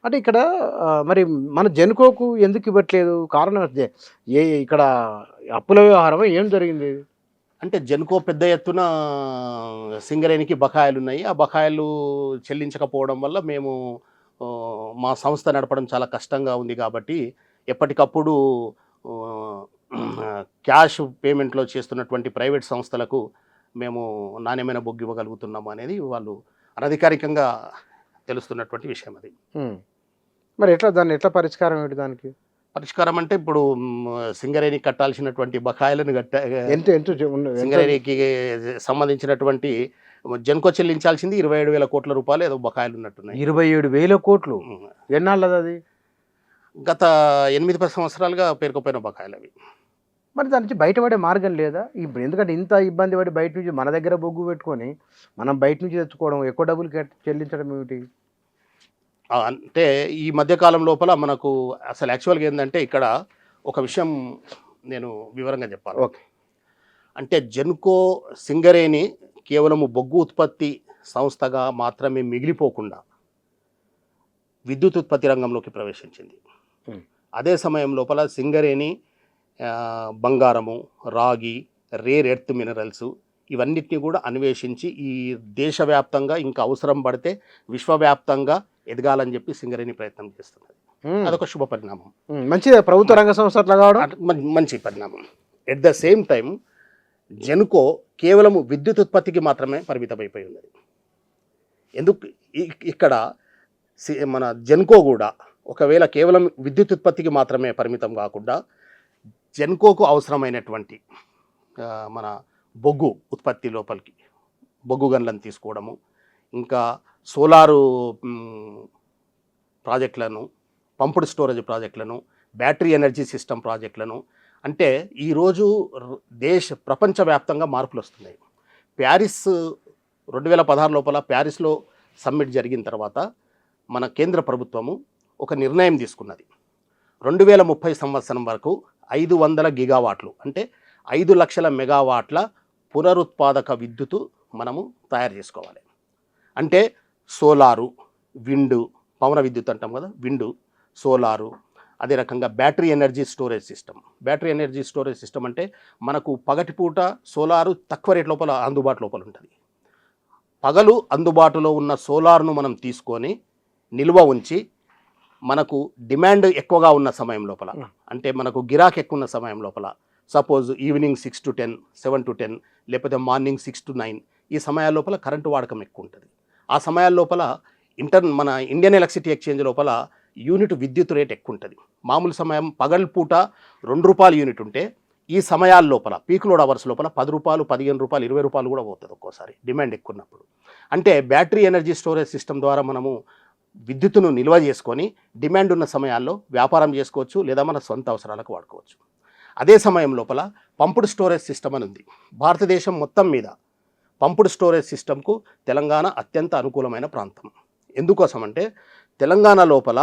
అంటే ఇక్కడ మరి మన జెన్కోకు ఎందుకు ఇవ్వట్లేదు? కారణం ఇక్కడ అప్పుల వ్యవహారమా? ఏం జరిగింది? అంటే జెన్కో పెద్ద ఎత్తున సింగరేణికి బకాయిలున్నాయి. ఆ బకాయిలు చెల్లించకపోవడం వల్ల మేము మా సంస్థ నడపడం చాలా కష్టంగా ఉంది కాబట్టి ఎప్పటికప్పుడు ఆహ్, క్యాష్ పేమెంట్‌లో చేస్తున్నటువంటి ప్రైవేట్ సంస్థలకు మేము నాణ్యమైన బొగ్గు ఇవ్వగలుగుతున్నాము అనేది వాళ్ళు అనధికారికంగా తెలుస్తున్నటువంటి విషయం అది. హ్మ్. మరి ఎట్లా దాన్ని ఎట్లా పరిష్కారం ఏంటి దానికి? పరిష్కారం అంటే ఇప్పుడు సింగరేణికి కట్టాల్సినటువంటి బకాయిలను ఎంత ఎంత ఎంత? సింగరేణికి సంబంధించినటువంటి జెన్కో చెల్లించాల్సింది 27,000 కోట్ల రూపాయలు ఏదో బకాయిలు ఉన్నట్టున్నాయి. 27,000 కోట్లు. హ్మ్. ఎన్నాళ్ళది అది? గత 8, 10 సంవత్సరాలుగా పేరుకుపోయిన బకాయిలు అవి. మరి దాని నుంచి బయటపడే మార్గం లేదా? ఇప్పుడు ఎందుకంటే ఇంత ఇబ్బంది పడి బయట నుంచి మన దగ్గర బొగ్గు పెట్టుకొని మనం బయట నుంచి తెచ్చుకోవడం, ఎక్కువ డబ్బులు చెల్లించడం ఏమిటి? అంటే ఈ మధ్య కాలం లోపల మనకు అసలు యాక్చువల్‌గా ఏందంటే ఇక్కడ ఒక విషయం నేను వివరంగా చెప్పాలి. ఓకే. అంటే జెన్కో సింగరేణి కేవలము బొగ్గు ఉత్పత్తి సంస్థగా మాత్రమే మిగిలిపోకుండా విద్యుత్ ఉత్పత్తి రంగంలోకి ప్రవేశించింది. హ్మ్. అదే సమయం లోపల సింగరేణి బంగారము, రాగి, రేర్ ఎర్త్ మినరల్స్ ఇవన్నిటిని కూడా అన్వేషించి ఈ దేశవ్యాప్తంగా ఇంకా అవసరం పడితే విశ్వవ్యాప్తంగా ఎదగాలని చెప్పి సింగరేణి ప్రయత్నం చేస్తున్నది. అదొక శుభ పరిణామం. మంచిదే ప్రభుత్వ రంగ సంస్థ అట్లా కావడం మంచి పరిణామం. At the same time Genco కేవలము విద్యుత్ ఉత్పత్తికి మాత్రమే పరిమితమైపోయి ఉన్నది. ఎందుకు ఇక్కడ మన జెన్కో కూడా ఒకవేళ కేవలం విద్యుత్ ఉత్పత్తికి మాత్రమే పరిమితం కాకుండా జెన్కోకు అవసరమైనటువంటి మన బొగ్గు ఉత్పత్తి లోపలికి బొగ్గు గన్లను తీసుకోవడము, ఇంకా సోలారు ప్రాజెక్టులను, పంప్డ్ స్టోరేజ్ ప్రాజెక్టులను, బ్యాటరీ ఎనర్జీ సిస్టమ్ ప్రాజెక్టులను, అంటే ఈరోజు ప్రపంచవ్యాప్తంగా మార్పులు వస్తున్నాయి. ప్యారిస్ 2016 లోపల ప్యారిస్లో సమ్మిట్ జరిగిన తర్వాత మన కేంద్ర ప్రభుత్వము ఒక నిర్ణయం తీసుకున్నది. 2030 సంవత్సరం వరకు 500 గిగావాట్లు అంటే 5 లక్షల మెగావాట్ల పునరుత్పాదక విద్యుత్తు మనము తయారు చేసుకోవాలి. అంటే సోలారు, విండు, పవన విద్యుత్ అంటాం కదా, విండు, సోలారు, అదే రకంగా battery energy storage system. Battery energy storage system అంటే మనకు పగటిపూట సోలారు తక్కువ రేట్ లోపల అందుబాటు లోపల ఉంటుంది. పగలు అందుబాటులో ఉన్న సోలార్ను మనం తీసుకొని నిల్వ ఉంచి మనకు డిమాండ్ ఎక్కువగా ఉన్న సమయం లోపల, అంటే మనకు గిరాక్ ఎక్కువ ఉన్న సమయం లోపల, సపోజ్ ఈవినింగ్ 6 to 10, 7 to 10, లేకపోతే మార్నింగ్ 6 to 9 ఈ సమయాల లోపల కరెంటు వాడకం ఎక్కువ ఉంటుంది. ఆ సమయాల లోపల మన ఇండియన్ ఎలక్ట్రిసిటీ ఎక్స్చేంజ్ లోపల యూనిట్ విద్యుత్ రేట్ ఎక్కువ ఉంటుంది. మామూలు సమయం పగలపూట ₹2 యూనిట్ ఉంటే ఈ సమయాల లోపల పీక్ లోడ్ అవర్స్ లోపల ₹10, ₹15, ₹20 కూడా పోతుంది ఒక్కోసారి డిమాండ్ ఎక్కువ ఉన్నప్పుడు. అంటే బ్యాటరీ ఎనర్జీ స్టోరేజ్ సిస్టమ్ ద్వారా మనము విద్యుత్తును నిల్వ చేసుకొని డిమాండ్ ఉన్న సమయాల్లో వ్యాపారం చేసుకోవచ్చు, లేదా మన సొంత అవసరాలకు వాడుకోవచ్చు. అదే సమయం లోపల పంప్డ్ స్టోరేజ్ సిస్టమ్ అని ఉంది. భారతదేశం మొత్తం మీద పంప్డ్ స్టోరేజ్ సిస్టమ్కు తెలంగాణ అత్యంత అనుకూలమైన ప్రాంతం. ఎందుకోసం అంటే తెలంగాణ లోపల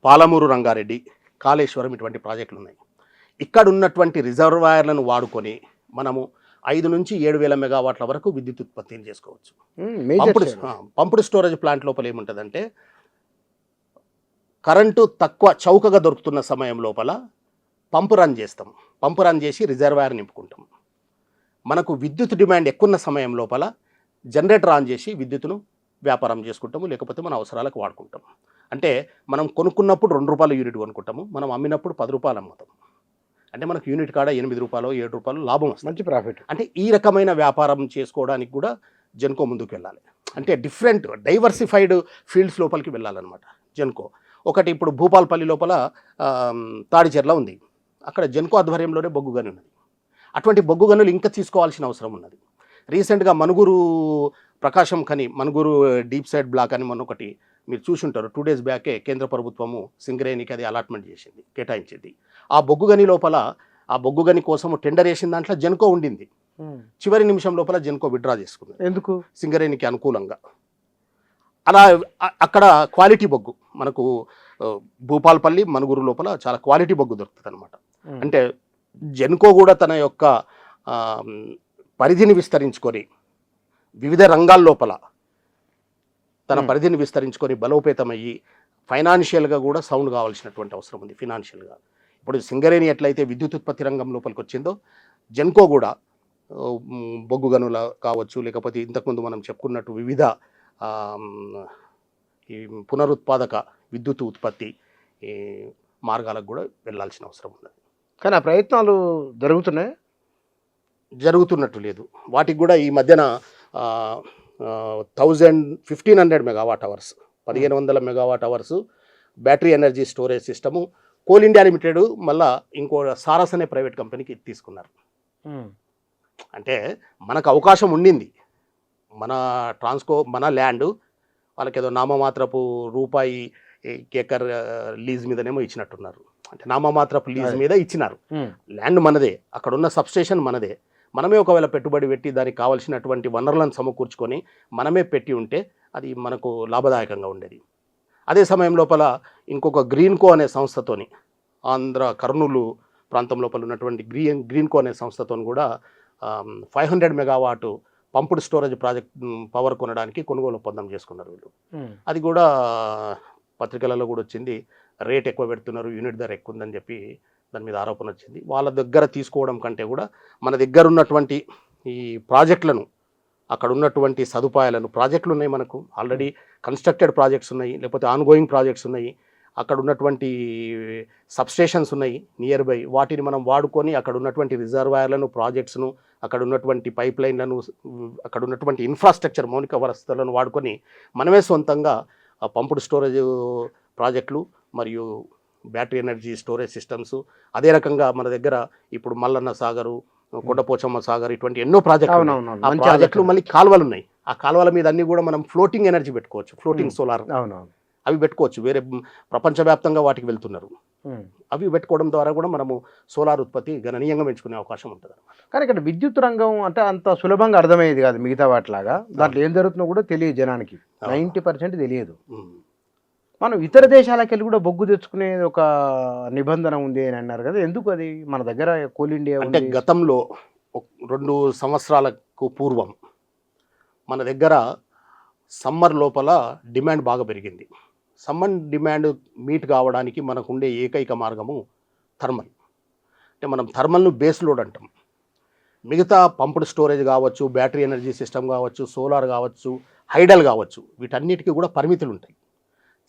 పాలమూరు రంగారెడ్డి, కాళేశ్వరం ఇటువంటి ప్రాజెక్టులు ఉన్నాయి. ఇక్కడ ఉన్నటువంటి రిజర్వాయర్లను వాడుకొని మనము 5 నుంచి 7,000 మెగావాట్ల వరకు విద్యుత్ ఉత్పత్తిని చేసుకోవచ్చు. పంప్డ్ స్టోరేజ్ ప్లాంట్ లోపల ఏముంటుందంటే కరెంటు తక్కువ చౌకగా దొరుకుతున్న సమయం లోపల పంపు రన్ చేస్తాం. పంపు రన్ చేసి రిజర్వాయర్ నింపుకుంటాం. మనకు విద్యుత్ డిమాండ్ ఎక్కువ సమయం లోపల జనరేటర్ ఆన్ చేసి విద్యుత్తును వ్యాపారం చేసుకుంటాము, లేకపోతే మన అవసరాలకు వాడుకుంటాం. అంటే మనం కొనుక్కున్నప్పుడు ₹2 యూనిట్ కొనుక్కుంటాము, మనం అమ్మినప్పుడు ₹10 అమ్ముతాం. అంటే మనకు యూనిట్ కాడ ₹8, ₹7 లాభం వస్తుంది. మంచి ప్రాఫిట్. అంటే ఈ రకమైన వ్యాపారం చేసుకోవడానికి కూడా జెన్కో ముందుకు వెళ్ళాలి. అంటే డిఫరెంట్ డైవర్సిఫైడ్ ఫీల్డ్స్ లోపలికి వెళ్ళాలన్నమాట జెన్కో. ఒకటి ఇప్పుడు భూపాల్పల్లి లోపల తాడిచెర్ల ఉంది, అక్కడ జెన్కో ఆధ్వర్యంలోనే బొగ్గు గని ఉన్నది. అటువంటి బొగ్గు గనులు ఇంకా తీసుకోవాల్సిన అవసరం ఉన్నది. రీసెంట్గా మనుగురు ప్రకాశం Khani, Manuguru deep side black అని మొన్న ఒకటి మీరు చూసుంటారు. 2 days బ్యాకే కేంద్ర ప్రభుత్వము సింగరేణికి అది అలాట్మెంట్ చేసింది, కేటాయించింది. ఆ బొగ్గు గని లోపల ఆ బొగ్గు గని కోసం టెండర్ వేసిన దాంట్లో జెన్కో ఉండింది. చివరి నిమిషం లోపల జెన్కో విత్డ్రా చేసుకుంది. ఎందుకు? సింగరేణికి అనుకూలంగా. అలా అక్కడ క్వాలిటీ బొగ్గు మనకు భూపాల్పల్లి, మనుగురు లోపల చాలా క్వాలిటీ బొగ్గు దొరుకుతుంది అనమాట. అంటే జెన్కో కూడా తన యొక్క పరిధిని విస్తరించుకొని వివిధ రంగాల లోపల తన పరిధిని విస్తరించుకొని బలోపేతమయ్యి ఫైనాన్షియల్గా కూడా సౌండ్ కావాల్సినటువంటి అవసరం ఉంది. ఫినాన్షియల్గా ఇప్పుడు సింగరేణి ఎట్లయితే విద్యుత్ ఉత్పత్తి రంగం లోపలికి వచ్చిందో, జెన్కో కూడా బొగ్గు గనుల కావచ్చు, లేకపోతే ఇంతకుముందు మనం చెప్పుకున్నట్టు వివిధ ఈ పునరుత్పాదక విద్యుత్ ఉత్పత్తి మార్గాలకు కూడా వెళ్ళాల్సిన అవసరం ఉన్నది. కానీ ఆ ప్రయత్నాలు జరుగుతున్నట్టు లేదు. వాటికి కూడా ఈ మధ్యన 1500 megawatt hours 1500 megawatt hours battery energy storage system coal India limited మళ్ళీ ఇంకో సారస్ అనే ప్రైవేట్ కంపెనీకి తీసుకున్నారు. అంటే మనకు అవకాశం ఉండింది, మన ల్యాండ్ వాళ్ళకి ఏదో నామమాత్రపు రూపాయి ఏకర్ లీజ్ మీదనేమో ఇచ్చినట్టున్నారు. అంటే నామమాత్రపు లీజ్ మీద ఇచ్చినారు. ల్యాండ్ మనదే, అక్కడ ఉన్న సబ్స్టేషన్ మనదే. మనమే ఒకవేళ పెట్టుబడి పెట్టి దానికి కావాల్సినటువంటి వనరులను సమకూర్చుకొని మనమే పెట్టి ఉంటే అది మనకు లాభదాయకంగా ఉండేది. అదే సమయం లోపల ఇంకొక గ్రీన్కో అనే సంస్థతోని, ఆంధ్ర కర్నూలు ప్రాంతం లోపల ఉన్నటువంటి గ్రీన్కో అనే సంస్థతోని కూడా 500 megawatt pumped storage project power కొనడానికి కొనుగోలు ఒప్పందం చేసుకున్నారు వీళ్ళు. అది కూడా పత్రికలలో కూడా వచ్చింది, రేట్ ఎక్కువ పెడుతున్నారు, యూనిట్ ధర ఎక్కువ ఉందని చెప్పి దాని మీద ఆరోపణ వచ్చింది. వాళ్ళ దగ్గర తీసుకోవడం కంటే కూడా మన దగ్గర ఉన్నటువంటి ఈ ప్రాజెక్టులను, అక్కడ ఉన్నటువంటి సదుపాయాలను, ప్రాజెక్టులు ఉన్నాయి మనకు ఆల్రెడీ కన్స్ట్రక్టెడ్ ప్రాజెక్ట్స్ ఉన్నాయి, లేకపోతే ఆన్గోయింగ్ ప్రాజెక్ట్స్ ఉన్నాయి, అక్కడ ఉన్నటువంటి సబ్స్టేషన్స్ ఉన్నాయి నియర్ బై, వాటిని మనం వాడుకొని అక్కడ ఉన్నటువంటి రిజర్వాయర్లను, ప్రాజెక్ట్స్ను, అక్కడ ఉన్నటువంటి పైప్ లైన్లను, అక్కడ ఉన్నటువంటి ఇన్ఫ్రాస్ట్రక్చర్ మౌలిక వసతులను వాడుకొని మనమే సొంతంగా పంపుడ్ స్టోరేజ్ ప్రాజెక్టులు మరియు బ్యాటరీ ఎనర్జీ స్టోరేజ్ సిస్టమ్స్, అదే రకంగా మన దగ్గర ఇప్పుడు మల్లన్న సాగరు, కొండపోచమ్మ సాగర్, ఇటువంటి ఎన్నో ప్రాజెక్టులు, ఆ ప్రాజెక్టులు మళ్ళీ కాలువలు ఉన్నాయి. ఆ కాలువల మీద అన్ని కూడా మనం ఫ్లోటింగ్ ఎనర్జీ పెట్టుకోవచ్చు, ఫ్లోటింగ్ సోలార్ అవి పెట్టుకోవచ్చు. వేరే ప్రపంచవ్యాప్తంగా వాటికి వెళ్తున్నారు. అవి పెట్టుకోవడం ద్వారా కూడా మనము సోలార్ ఉత్పత్తి గణనీయంగా పెంచుకునే అవకాశం ఉంటుంది అన్నమాట. కానీ ఇక్కడ విద్యుత్ రంగం అంటే అంత సులభంగా అర్థమయ్యేది కాదు మిగతా వాటిలాగా. దాంట్లో ఏం జరుగుతుందో కూడా తెలియదు జనానికి, 90% తెలియదు. మనం ఇతర దేశాలకు వెళ్ళి కూడా బొగ్గు తెచ్చుకునే ఒక నిబంధన ఉంది అని అన్నారు కదా, ఎందుకు అది? మన దగ్గర కోల్ ఇండియా అంటే గతంలో 2 సంవత్సరాలకు పూర్వం మన దగ్గర సమ్మర్ లోపల డిమాండ్ బాగా పెరిగింది. సమ్మర్ డిమాండ్ మీట్ కావడానికి మనకు ఉండే ఏకైక మార్గము థర్మల్. అంటే మనం థర్మల్ను బేస్ లోడ్ అంటాం. మిగతా పంప్డ్ స్టోరేజ్ కావచ్చు, బ్యాటరీ ఎనర్జీ సిస్టమ్ కావచ్చు, సోలార్ కావచ్చు, హైడల్ కావచ్చు, వీటన్నిటికీ కూడా పరిమితులు ఉంటాయి.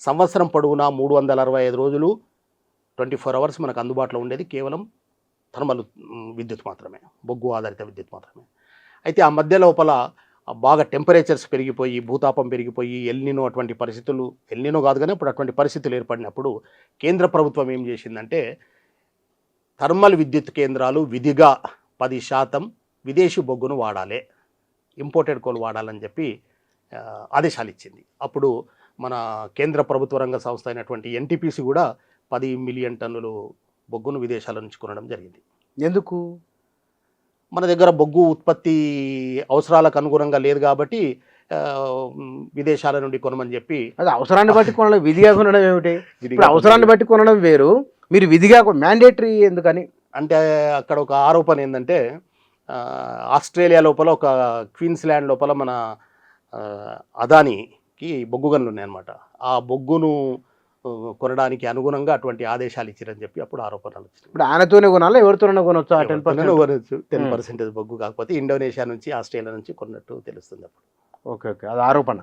సంవత్సరం పొడవునా 365 రోజులు 24 అవర్స్ మనకు అందుబాటులో ఉండేది కేవలం థర్మల్ విద్యుత్ మాత్రమే, బొగ్గు ఆధారిత విద్యుత్ మాత్రమే. అయితే ఆ మధ్య లోపల బాగా టెంపరేచర్స్ పెరిగిపోయి, భూతాపం పెరిగిపోయి, ఎల్నినో అటువంటి పరిస్థితులు, ఎల్నినో కాదు కానీ అప్పుడు అటువంటి పరిస్థితులు ఏర్పడినప్పుడు కేంద్ర ప్రభుత్వం ఏం చేసిందంటే, థర్మల్ విద్యుత్ కేంద్రాలు విధిగా 10% విదేశీ బొగ్గును వాడాలి, ఇంపోర్టెడ్ కోల్ వాడాలని చెప్పి ఆదేశాలు ఇచ్చింది. అప్పుడు మన కేంద్ర ప్రభుత్వ రంగ సంస్థ అయినటువంటి ఎన్టీపీసీ కూడా 10 మిలియన్ టన్నులు బొగ్గును విదేశాల నుంచి కొనడం జరిగింది. ఎందుకు? మన దగ్గర బొగ్గు ఉత్పత్తి అవసరాలకు అనుగుణంగా లేదు కాబట్టి విదేశాల నుండి కొనమని చెప్పి. అది అవసరాన్ని బట్టి కొనడం, విధిగా కొనడం ఏమిటి? ఇప్పుడు అవసరాన్ని బట్టి కొనడం వేరు, మీరు విధిగా మ్యాండేటరీ ఎందుకని? అంటే అక్కడ ఒక ఆరోపణ ఏంటంటే, ఆస్ట్రేలియా లోపల ఒక క్వీన్స్లాండ్ లోపల మన అదానికి బొగ్గు గనులు ఉన్నాయన్నమాట. ఆ బొగ్గును కొనడానికి అనుగుణంగా అటువంటి ఆదేశాలు ఇచ్చారని చెప్పి అప్పుడు ఆరోపణలు వచ్చినాయి. ఇప్పుడు ఆయనతోనే కొనాలా, ఎవరితోనే కొనొచ్చు? 10% బొగ్గు కాకపోతే ఇండోనేషియా నుంచి, ఆస్ట్రేలియా నుంచి కొన్నట్టు తెలుస్తుంది అప్పుడు. ఓకే, అది ఆరోపణ.